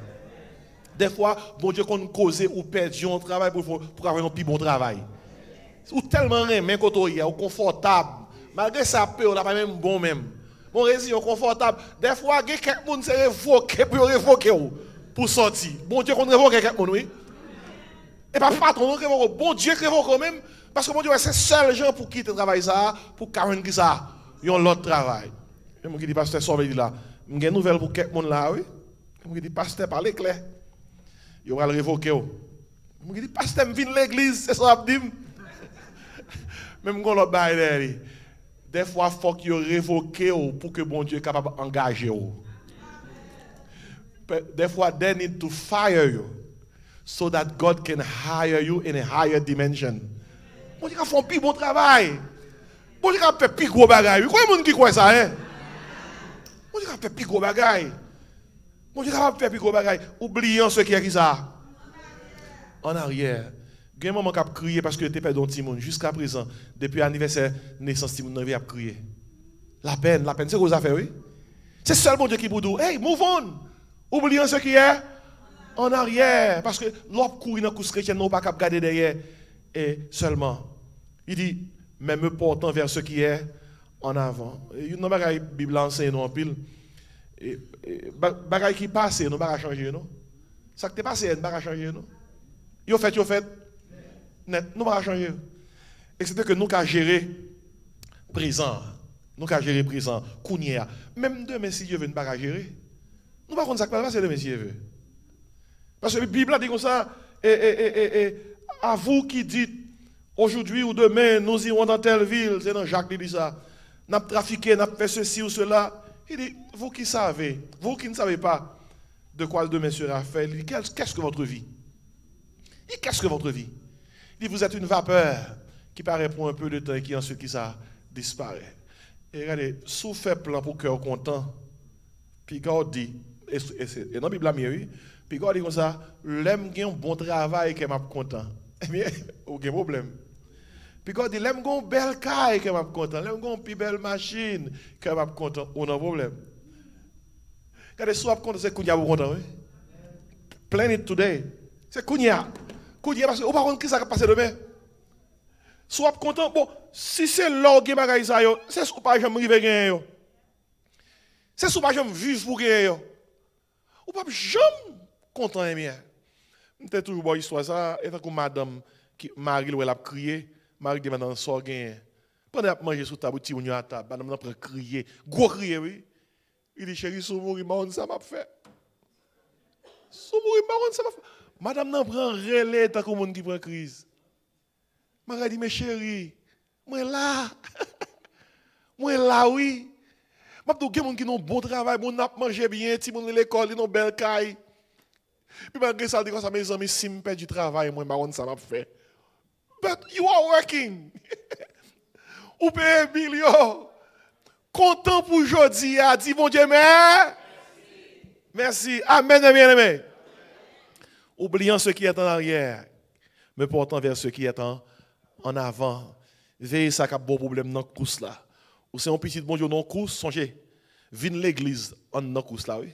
Des fois, bon Dieu qu'on cause ou perd un travail pour avoir un plus bon travail. Ou tellement même quand on est confortable. Malgré ça, on n'a pas même bon même. Bon résilience confortable. Des fois, il y a quelqu'un qui se révoqué pour sortir. Bon Dieu qu'on révoque quelqu'un, oui. Et pas patron, bon Dieu qui révoque quand même. Parce que bon Dieu, c'est seul gens pour qui te travaille ça, pour Karen qui ça, ils ont l'autre travail. Je me dis, pasteur, sauve là. Je une nouvelle pour quelqu'un là, oui. Je me dis, pasteur, parlez clair. Il va le révoquer. Je me dis, pasteur, je viens de l'église, c'est ça que je dis. Même quand l'autre bail des fois, il faut qu'il révoque pour que bon Dieu soit capable d'engager. Des fois, they need to fire you so that God can hire you in a higher dimension. Bon Dieu a fait un plus bon travail. Bon Dieu a fait plus gros bagaille. Vous voyez les gens qui croient ça, hein? Bon Dieu a fait plus gros bagaille. Bon Dieu a fait plus gros bagaille. Oublions ce qui est ça. En arrière. Il y a un moment qui a crié parce que tu perdu un petit monde. Jusqu'à présent, depuis l'anniversaire de naissance, tu as crié. La peine, c'est ce que vous avez fait, oui? C'est seulement Dieu qui vous dit, hey, move on. Oublions ce qui est en arrière. Parce que l'homme courir dans la course chrétienne, non pas qu'à garder derrière. Et seulement, il dit, mais me portant vers ce qui est en avant. Il y a une Bible enseigne en pile. Bagaille qui passe, nous ne pas changer, non? Ça qui est passé, nous ne pas changer, non? Yo fait. Net, nous ne pas changer. Et c'est que nous avons géré présent. Nous avons géré présent, Kounia. Même demain, si Dieu veut, nous ne pas gérer. Nous ne pouvons pas faire ça, c'est demain, si Dieu veut. Parce que la Bible a dit comme ça, à vous qui dites, aujourd'hui ou demain, nous irons dans telle ville, c'est dans Jacques qui dit ça, nous avons trafiqué, nous avons fait ceci ou cela. Il dit, vous qui savez, vous qui ne savez pas de quoi le demain sera fait, il dit, qu'est-ce que votre vie? Il dit, qu'est-ce que votre vie? Il dit, vous êtes une vapeur qui paraît pour un peu de temps et qui ensuite qui ça disparaît. Et regardez, sous fait plan pour cœur content, puis God dit, et dans la Bible, oui, puis God dit comme ça, l'aime qui un bon travail qui m'a content. Eh bien, aucun problème. Puis God dit, l'aime qui une belle caille qui m'a content, l'aime qui une plus belle machine qui m'a content, on a un problème. Regardez, soit content, c'est Kounia pour content, oui. Plan it today. C'est Kounia. Kounia, parce que, on ne sait pas qui ça va passer demain. Soit content, bon, si c'est l'or qui est ça, c'est ce que pas jamais arriver gagner. C'est ce que pas jamais vivre pour gagner. Ou pas jamais content et bien. M'était toujours bon histoire ça, et tant que madame qui Marie elle a crié, Marie dit maintenant sort gagner. Pendant à manger sous table, petit on à table, madame n'a pas crier, gros crier oui. Il dit chérie, sous mourir marron ça m'a fait. Sous mourir marron ça m'a fait. Madame n'a prend relais tant que monde qui prend crise. Marie dit, mes chéris, moi là, moi là, oui. Je dis, il y a des gens qui ont un bon travail, ils ont mangé bien, ils ont l'école, ils ont une belle caille. Puis malgré ça, comme ça, mes amis, si je perds du travail, moi, ça m'a fait. But you are working. Ou paye million. Content pour aujourd'hui, dit bon Dieu, merci. Merci. Amen, bien aimé. Oubliant ce qui est en arrière, me portant vers ce qui est en avant. Veillez ça cap bon problème dans course là. Ou c'est un petit bon Dieu dans course, songez. Vin l'église en dans course là oui.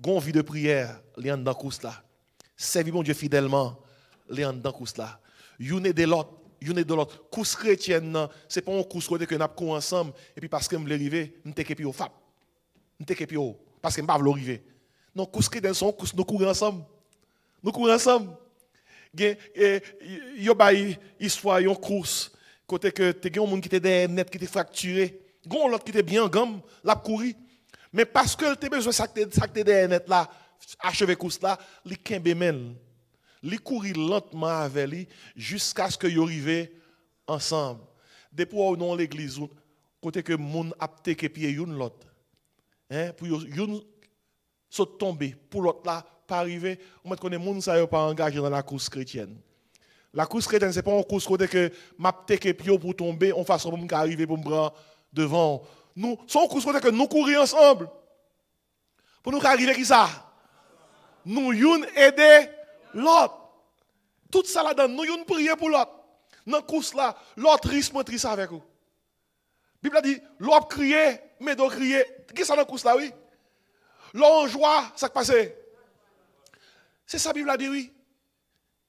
Gon vie de prière, li en dans course là. Servi bon Dieu fidèlement, li en dans course là. Youne de l'autre, course chrétienne, c'est pas un course côté que n'a couru ensemble et puis parce que me arriver, m'te kepi au fap. M'te kepi au parce que m'pa vle arriver. Non, course chrétienne son course nous courir ensemble. Nous courons ensemble. Yo bay histoire yon course côté que te gen un monde qui était derrière net qui était fracturé, gon l'autre qui était bien gamme, l'a courir. Mais parce que tu besoin ça que derrière net là, achever course là, li kembe men. Li courir lentement avec lui jusqu'à ce que yo arrive ensemble. Depuis ou non l'église côté que moun a teke pied yon l'autre. Hein pour yon saute tomber pour l'autre là pas arriver, on met connaît moun ça yo pas engagé dans la course chrétienne. La course chrétienne c'est pas une course côté que m'a teke pied pour tomber, on façon pour me arriver pour me prendre devant. Nous son course côté que nous courir ensemble. Pour nous arriver qui ça? Nous yon aider l'autre. Tout ça là-dedans, nous yon prier pour l'autre. Dans la course là, l'autre risque triste avec vous. La Bible a dit, l'autre crier, mais donc crier. Qui ça dans la course là, oui? L'on joie, ça qui passe. C'est ça la Bible a dit, oui.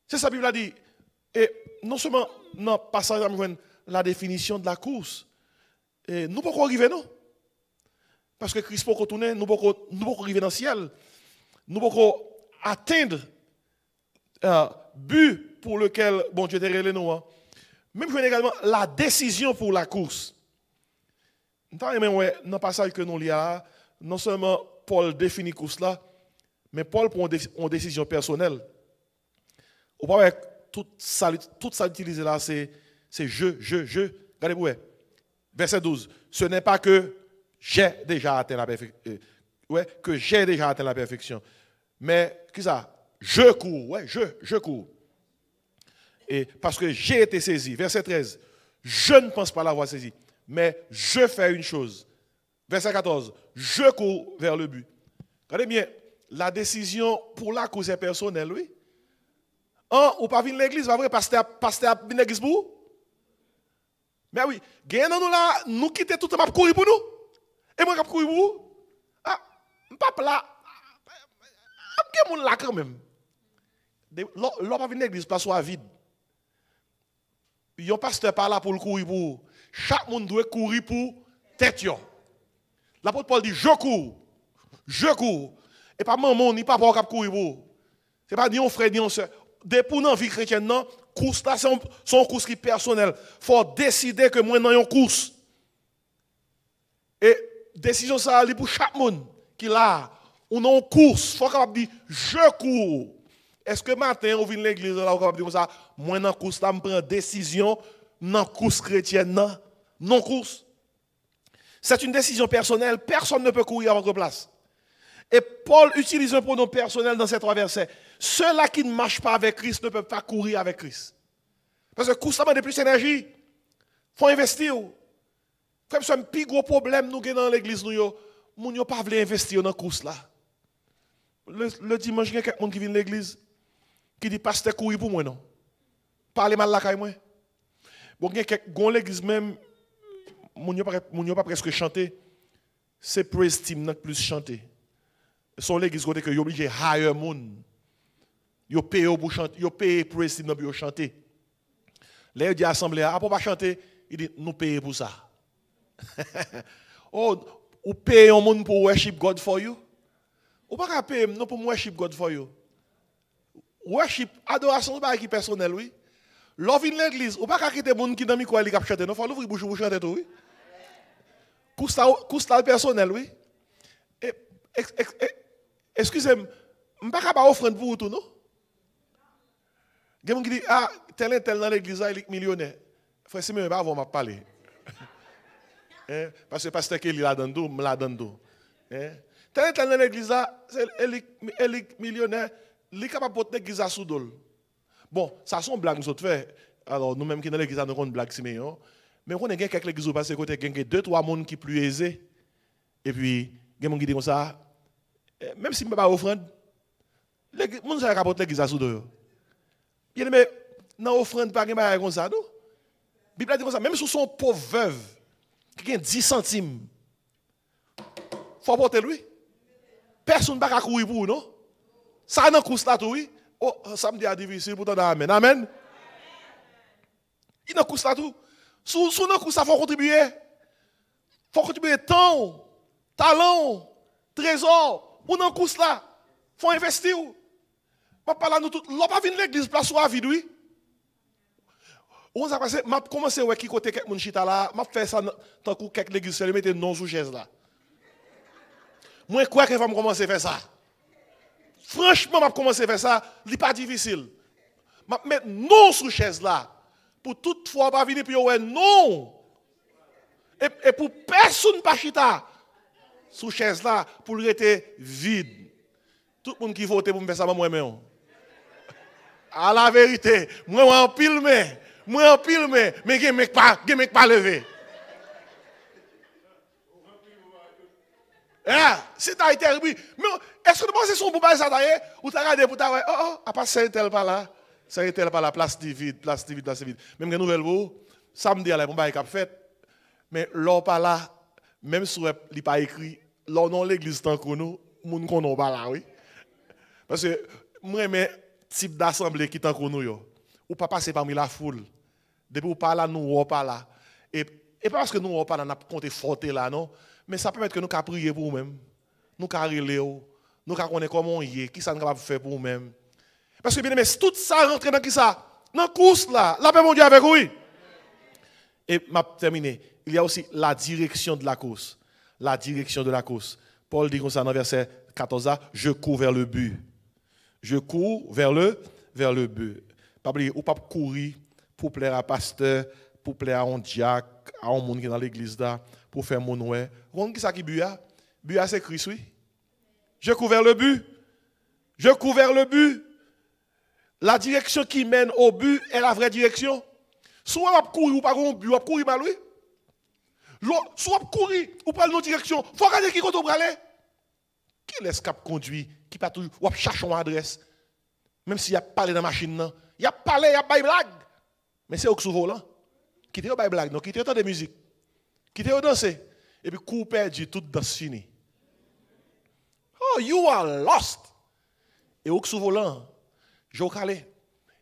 C'est ça la Bible a dit. Et non seulement dans le passage, la définition de la course, et nous ne pouvons pas arriver, non? Parce que Christ peut retourner, nous ne pouvons pas arriver dans le ciel. Nous ne pouvons pas atteindre but pour lequel bon Dieu t'a révélé nous. Même je également la décision pour la course. Dans le passage que nous lisons, non seulement Paul définit la course là, mais Paul prend une décision personnelle. Ou pas avec tout ça utilisé là, c'est je. Regardez-vous. Verset 12. Ce n'est pas que j'ai déjà atteint la perfection. Que j'ai déjà atteint la perfection. Mais, qu'est-ce que ça? Je cours, je cours. Et parce que j'ai été saisi. Verset 13. Je ne pense pas l'avoir saisi. Mais je fais une chose. Verset 14. Je cours vers le but. Regardez bien, la décision pour la course est personnelle, oui. Ou pas venir l'église, pas vrai, pasteur a venir l'église pour vous? Mais oui, nous là, nous quitter tout le temps pour courir pour nous. Et moi, je courir pour vous. Ah, papa là, il y a là quand même. L'on pas venir l'église, place soit vide. Il y a un pasteur pas là pour le courir pour vous. Chaque monde doit courir pour tête. L'apôtre Paul dit, je cours. Et pas maman, ni papa qui courir pour vous. Ce n'est pas ni un frère, ni un soeur. Depuis dans la vie chrétienne, course là, c'est une course qui est personnelle. Il faut décider que moi, dans une course. Et décision ça est pour chaque monde qui là, on en course, faut capable dire je cours. Est-ce que matin on vient à l'église là on capable dire ça, moi dans course là me prend décision dans course chrétienne non course. C'est une décision personnelle, personne ne peut courir à votre place. Et Paul utilise un pronom personnel dans ces 3 versets. Ceux-là qui ne marchent pas avec Christ ne peuvent pas courir avec Christ. Parce que course ça demande plus d'énergie. Faut investir. Comme c'est un plus gros problème nous dans l'église nous ne pas veulent investir dans la course là. Le dimanche il y a quelqu'un qui vient de l'église qui dit pasteur courir pour moi non. Parlez mal la caille moi. Bon il y a quelqu'un l'église même mon yo pas presque chanter. C'est praise team qui plus chanter. Son l'église côté que yo obligé hire moun. Yo paye pour chanter, yo paye praise team pour chanter. Là il dit assemblée pour pas chanter, il dit nous payer pour ça. Oh, ou paye un monde pour worship God for you? Ou pas payer non pour worship God for you? Worship, adoration, c'est pas qui personnel, oui. Love in l'église, ou pas quitter monde qui dans micro il cap chanter, non faut l'ouvrir bouche pour chanter tout, oui. Coustal personnel, oui. Excusez-moi, je ne peux pas offrir pour vous tout, non? Il y a des gens qui disent, ah, tel dans l'église, il est millionnaire. Frère, si je ne vais pas avoir parler. Parce que pasteur Kelly l'a donné, me l'a donné. Tel dans l'église, il est millionnaire, il est capable de porter l'église sous dol. Bon, ça sont blagues nous autres faits. Alors, nous-mêmes qui dans l'église, nous avons une blague, mais on a quelques églises où parce que côté il y a 2-3 personnes qui plus aisés. Et puis, il y a des gens qui disent comme ça, même si je ne peux pas offrande, les gens qui apportent l'église à sous dol. Il y a mais dans l'offrande, pas de comme ça, non? La Bible dit comme ça, même si son pauvre veuve, qui a 10 centimes, il faut apporter lui. Personne ne peut pas courir pour vous, non? Ça n'a pas là, oui. Oh, samedi est difficile, pourtant, amen. Amen. Il n'a pas là tout. Sous nos coups, ça faut contribuer. Il faut contribuer temps, talent, trésor. Ou dans coups là, il faut investir. Je parle à nous tous. L'on pas venir l'église, place ou à vide, oui. On a passé, m'a commencé à qui côté quelqu'un chita là, m'a fait ça tant que quelqu'un l'église, je mettre non sous chaise là. Moi, quoi que va me commencer à faire ça? Franchement, m'a commencé à faire ça, c'est pas difficile. M'a mettre non sous chaise là. Pour toutefois pas venir puis ouais non. Et pour personne pas chita sous chaise là pour le rester vide. Tout le monde qui vote pour me faire ça moi-même. À la vérité, moi en pile mais gen mec pas levé. C'est ta été oui. Mais est-ce que tu penses que son pour ça d'ailleurs ou tu regarder pour ta ouais à part ça tel pas là. Ça était par la place vide. Même que nouvelle vous, samedi à la bombe cap fait. Mais l'or pas là, même si il pas écrit, l'or non l'église tant que nous, moun konon pas là oui. Parce que moi mais type d'assemblée qui tant que nous yo. Ou pas passer parmi la foule. Depuis ou pas là nous pas là. Et pas parce que nous pas là n'a compté forte là non, mais ça permet que nous ca prier pour nous-mêmes. Nous ca relé nous ca connaître comment y est, qui ça nous capable faire pour nous-mêmes. Parce que bien aimé, tout ça rentre dans qui ça? Dans la course là. La paix mon Dieu avec oui. Et m'a terminé. Il y a aussi la direction de la course. La direction de la course. Paul dit comme ça dans verset 14 là, je cours vers le but. Je cours vers le but. Pas oublier ou pas courir pour plaire à pasteur, pour plaire à un diacre, à un monde qui est dans l'église là, pour faire mon ouais. Vous qui ça qui but là? But c'est Christ oui. Je cours vers le but. Je cours vers le but. La direction qui mène au but est la vraie direction. Soit on courir ou pas on but, on courir mal oui. Soit on courir ou pas une direction. Faut regarder qui compte au aller. Qui laisse cap conduit, qui pas toujours ou cherche une adresse. Même s'il y a parlé dans la machine non, il y a parlé, il y a pas blague. Mais c'est au sous volant. Quittez au blague, non, quittez autant de musique. Quittez au danser et puis coup perdu toute danse finie. Oh, you are lost. Et au sous volant je calé.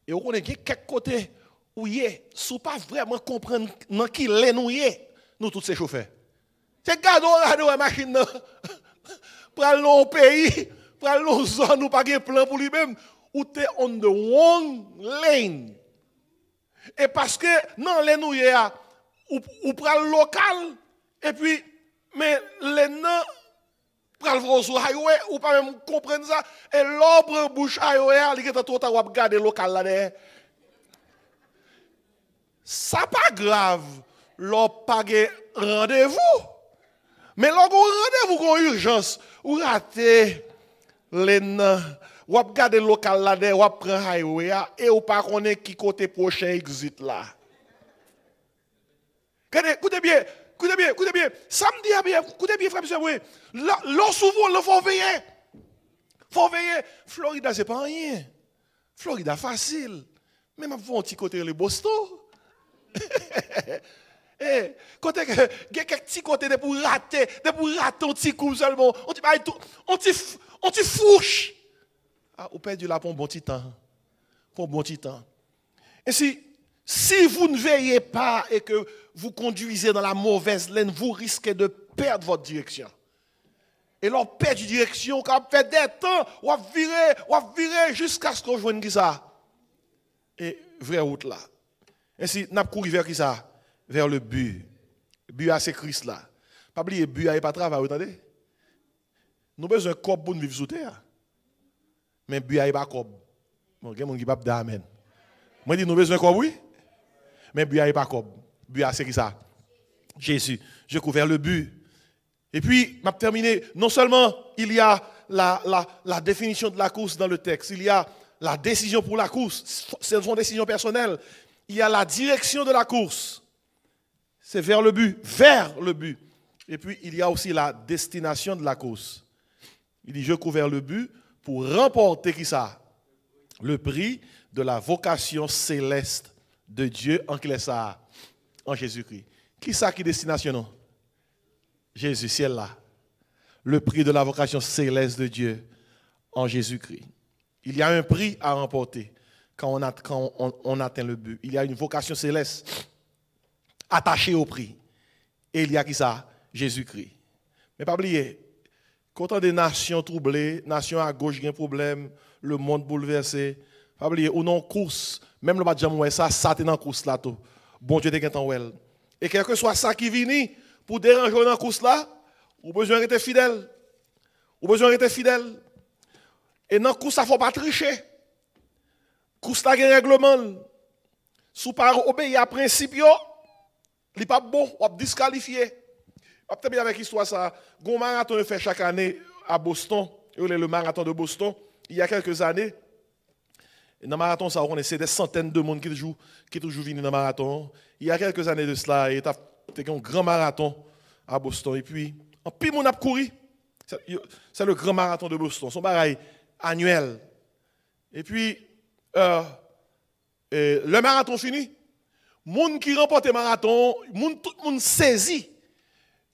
Et on connaît quelques côtés où y est, sous pas vraiment comprendre dans qui l'est nous tous ces chauffeurs. C'est gado la machine pour aller au pays, pour aller aux zones nous pas de plan pour lui-même ou t'es on the wrong lane. Et parce que dans les nous ou pour le local et puis Mais les nains, pral voir sur highway, ou pas même comprendre ça, et l'ombre bouche highway, il est tout à regarder local là derrière. Ça pas grave, l'on pas rendez-vous. Mais l'on rendez-vous qu'on urgence, ou raté les nains, ou regarder local là derrière, ou prend highway, et ou pas connaît qui côté prochain exit là. Écoutez bien. Écoutez bien. Samedi, écoutez bien, frère, oui. L'on souvent, il faut veiller. Faut veiller. Florida, c'est pas rien. Florida, facile. Même avant, un petit côté le Boston. Côté, il y a quelques petits côtés pour rater un petit coup seulement. On t'y fouche. Ah, on perd du là pour un bon petit temps. Pour un bon petit temps. Et si vous ne veillez pas et que vous conduisez dans la mauvaise laine, vous risquez de perdre votre direction. Et l'on perd de direction, quand on fait des temps, on va virer jusqu'à ce qu'on joigne ça. Et vraie route là. Ainsi, nous avons couru vers qui ça? Vers le but. Le but, c'est Christ là. Pas oublier, le but, il pas travail, vous entendez? Nous avons besoin de corps pour nous vivre sous terre. Mais le but, il pas corps. Bon, il y a des gens qui ne disent pas amen. Moi, je dis, nous avons besoin de corps, oui. Mais but n'est pas comme. But c'est qui ça? Jésus. Je couvert le but. Et puis, m'a terminé. Non seulement il y a la définition de la course dans le texte, il y a la décision pour la course. C'est son décision personnelle. Il y a la direction de la course. C'est vers le but. Vers le but. Et puis, il y a aussi la destination de la course. Il dit, je couvert le but pour remporter qui ça? Le prix de la vocation céleste de Dieu en qui ça? En Jésus-Christ. Qui ça qui destination non? Jésus, ciel là. Le prix de la vocation céleste de Dieu en Jésus-Christ. Il y a un prix à remporter quand on atteint le but. Il y a une vocation céleste attachée au prix. Et il y a qui ça? Jésus-Christ. Mais pas oublier, quand on a des nations troublées, nations à gauche qui ont un problème, le monde bouleversé, pas oublier, ou non course, même le badjam ça t'es dans course là tout. Bon Dieu t'es en well. Et quel que soit ça qui vient pour déranger dans course là, ou besoin d'être fidèle. Ou besoin d'être fidèle. Et dans course ça faut pas tricher. Course là un règlement. Sous par obéir à principe yo, il pas bon, on disqualifié. Peut-être bien avec l'histoire ça, gon marathon fait chaque année à Boston, le marathon de Boston, il y a quelques années. Dans le marathon, ça, on essaie des centaines de monde qui toujours viennent dans le marathon. Il y a quelques années de cela, il y a un grand marathon à Boston. Et puis, en pile, on a couru. C'est le grand marathon de Boston. Son pareil annuel. Et puis, le marathon fini. Moun qui remporte le marathon, tout le monde saisit.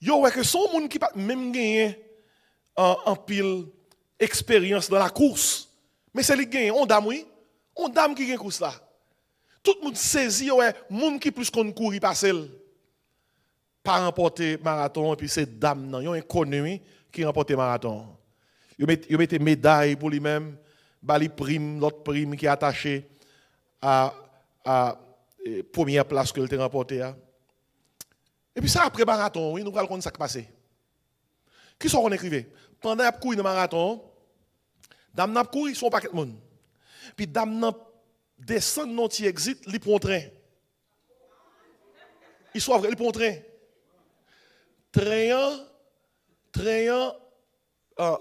Yo, ouais, que son monde qui pas même gagné en pile expérience dans la course. Mais c'est lui qui gagne. On dame, oui. On dame qui gagne course là. Tout le monde saisit, ouais, monde qui plus qu'on courir passer. Pas remporter marathon, et puis c'est dame, non. Yon inconnu qui remporte marathon. Yon mette médaille pour lui-même, bali prime, l'autre prime qui est attaché à première place que il a remporté. Et puis ça, après marathon, oui, nous allons connaître ça qui passe. Qui sont qu'on écrivait? Pendant qu'on courir dans le marathon, dame n'a courir, ils sont pas de monde. Puis dame n'a descend non ti exit, li prend train. Ils sont vrai, li prend train. Train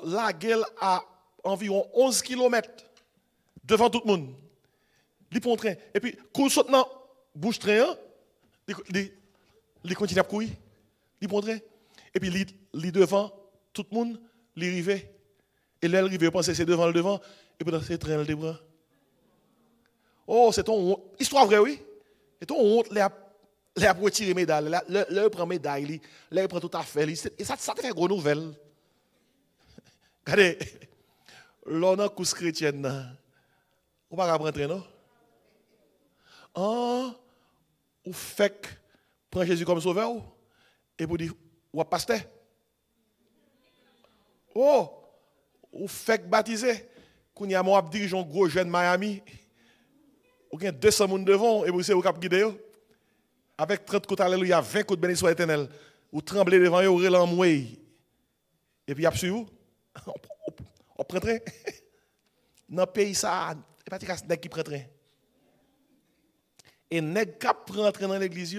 la gueule à environ 11 km devant tout le monde. Li prend train. Et puis, quand saute dans bouche train, il continue à courir. Il prend train. Et puis, il devant tout le monde, il arrive. Et là, il arrive, pense que c'est devant le devant. Et puis, c'est train, le bras. Oh, c'est ton honte. Histoire vraie, oui. Et ton honte, il a retiré médaille. Là, il prend médaille. Là, il prend tout à fait. Et ça te fait une grosse nouvelle. Regardez, l'on a course chrétienne. On ne va pas rentrer, non? Ah, ou fait prend Jésus comme sauveur et vous dire ou pasteur. Oh, ou fait baptiser. Quand il y a moi dirigeant gros jeune Miami, ou bien 200 personnes devant et vous savez où cap guider avec 30 coups alléluia, 20 coups de bénédiction éternelle. Ou trembler devant eux, ou relamouer. Et puis, après, on prend train. Dans le pays, ça, il n'y a pas de qui prend train. Et les gens qui prennent train dans l'église,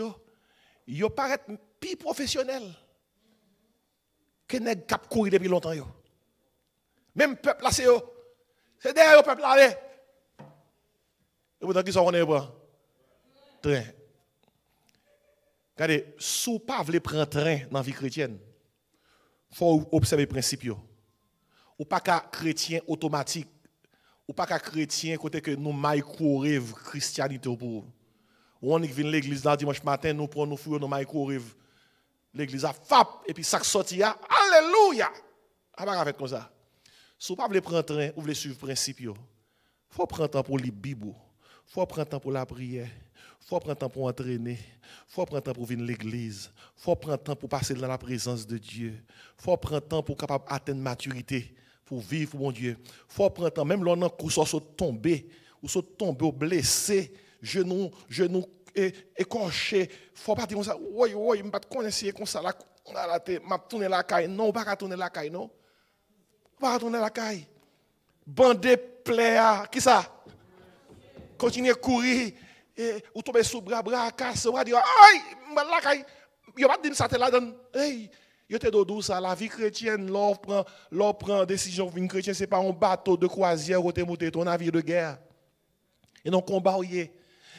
ils paraissent plus professionnels que les gens qui courent depuis longtemps. Même le peuple là, c'est derrière le peuple là. Et pourtant, qui sont en train. Regardez, si vous ne pouvez pas prendre train dans la vie chrétienne, il faut observer les principes. Ou pas qu'un chrétien automatique, ou pas qu'un chrétien côté que nous micro-rêve christianité pour. Ou on vient l'église là dimanche matin, nous prenons nos fouilles, nous micro-rêve. L'église a fap, et puis ça sorti, alléluia! Ah, pas faire comme ça. Si vous ne pouvez pas prendre train, vous voulez suivre les principes, il faut prendre temps pour lire la Bible, il faut prendre temps pour la prière. Il faut prendre temps pour entraîner. Il faut prendre temps pour venir à l'église. Il faut prendre temps pour passer dans la présence de Dieu. Il faut prendre temps pour capable atteindre maturité, pour vivre pour mon Dieu. Il faut prendre temps, même lorsqu'on coup soit tombé, ou soit tombé ou blessé, genou écorché. Il faut pas dire comme ça. Oui, je ne peux pas connaître comme ça. Je vais tourner la caille. Non, je ne vais pas tourner la caille. Non. Je ne vais pas tourner la caille. Bandé, plaie, qui ça? Continuez à courir. Ou tomber sous bras casse, ou dire aïe, la caille, yo pas dire ça te la donne. Hey, yo te dodou ça la vie chrétienne, l'on prend décision vie chrétienne, c'est pas un bateau de croisière ou te monter ton navire de guerre. Et non combat yé.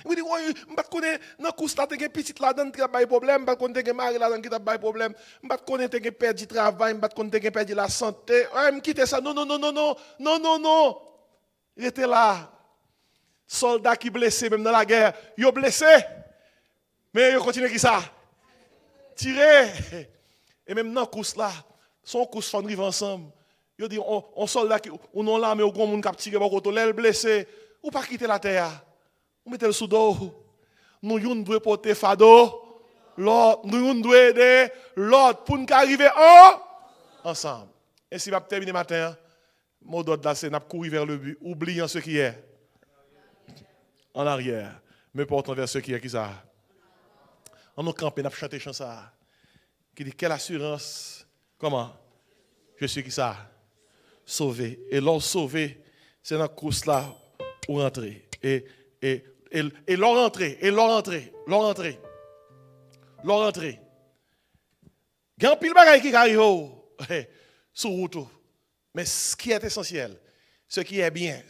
Vous dites oui, m'pas connait dans course là t'es petite là dedans qui a pas problème, m'pas connait t'es mari là dedans qui a pas problème, m'pas connait t'es perdu travail, m'pas connait t'es perdu la santé. Ouais, me quitter ça. Non. Restez là. Soldats qui blessés, même dans la guerre, ils sont blessés. Mais ils continuent qui ça? Tirer. Et même dans la course là, son course font vivre ensemble. Ils disent, on soldat qui, ou non là, mais au grand monde qui a tiré par côté, l'aile blessé, ou pas quitter la terre. Ou mettez le sous dos. Nous devons porter fado, l'autre, nous devons aider l'autre pour nous arriver ensemble. Et si je vais terminer matin, mon d'autre là, c'est de courir vers le but, oubliant ce qui est en arrière, mais portant vers ce qui est qui ça. On nous campe, on a chanté chanson ça. Qui dit quelle assurance, comment? Je suis qui ça? Sauvé. Et l'on sauvé, c'est dans la course là pour rentrer. Et l'on rentrer. Il y a un pile bagaille qui arrive sur route. Mais ce qui est essentiel, ce qui est bien,